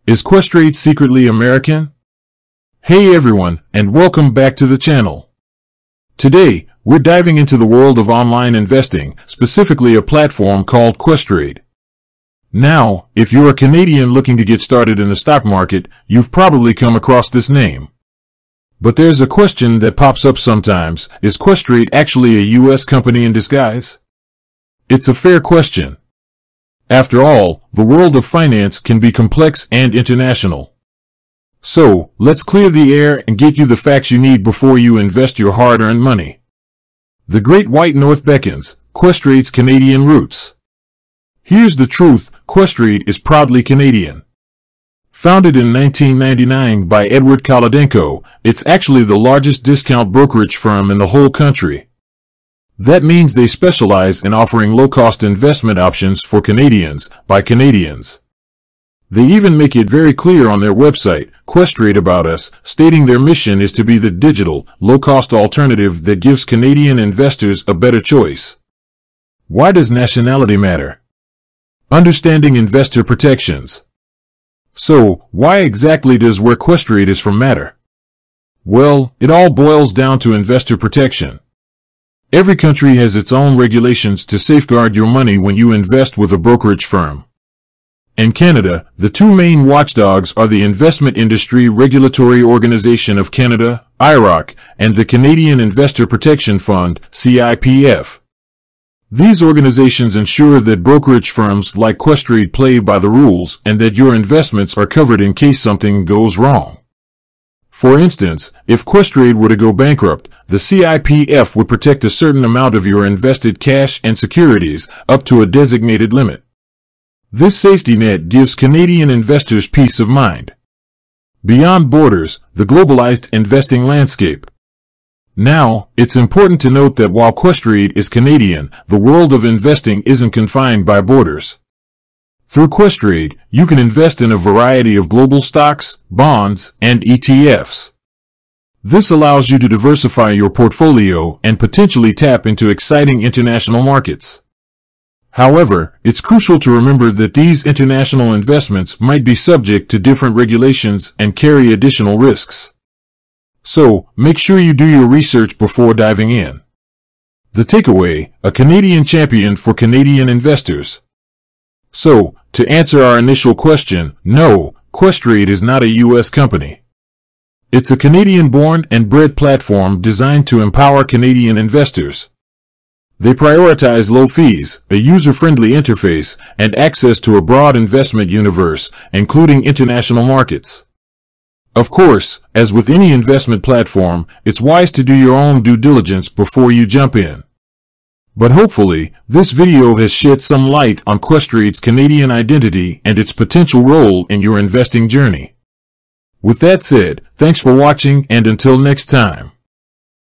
Is Questrade secretly American? Hey everyone, and welcome back to the channel. Today, we're diving into the world of online investing, specifically a platform called Questrade. Now, if you're a Canadian looking to get started in the stock market, you've probably come across this name. But there's a question that pops up sometimes: is Questrade actually a US company in disguise? It's a fair question. After all, the world of finance can be complex and international. So, let's clear the air and get you the facts you need before you invest your hard-earned money. The Great White North beckons, Questrade's Canadian roots. Here's the truth: Questrade is proudly Canadian. Founded in 1999 by Edward Kolodenko, it's actually the largest discount brokerage firm in the whole country. That means they specialize in offering low-cost investment options for Canadians, by Canadians. They even make it very clear on their website, Questrade About Us, stating their mission is to be the digital, low-cost alternative that gives Canadian investors a better choice. Why does nationality matter? Understanding investor protections. So, why exactly does where Questrade is from matter? Well, it all boils down to investor protection. Every country has its own regulations to safeguard your money when you invest with a brokerage firm. In Canada, the two main watchdogs are the Investment Industry Regulatory Organization of Canada, IIROC, and the Canadian Investor Protection Fund, CIPF. These organizations ensure that brokerage firms like Questrade play by the rules and that your investments are covered in case something goes wrong. For instance, if Questrade were to go bankrupt, the CIPF would protect a certain amount of your invested cash and securities, up to a designated limit. This safety net gives Canadian investors peace of mind. Beyond borders, the globalized investing landscape. Now, it's important to note that while Questrade is Canadian, the world of investing isn't confined by borders. Through Questrade, you can invest in a variety of global stocks, bonds, and ETFs. This allows you to diversify your portfolio and potentially tap into exciting international markets. However, it's crucial to remember that these international investments might be subject to different regulations and carry additional risks. So, make sure you do your research before diving in. The takeaway: a Canadian champion for Canadian investors. So, to answer our initial question, no, Questrade is not a US company. It's a Canadian-born and bred platform designed to empower Canadian investors. They prioritize low fees, a user-friendly interface, and access to a broad investment universe, including international markets. Of course, as with any investment platform, it's wise to do your own due diligence before you jump in. But hopefully, this video has shed some light on Questrade's Canadian identity and its potential role in your investing journey. With that said, thanks for watching, and until next time.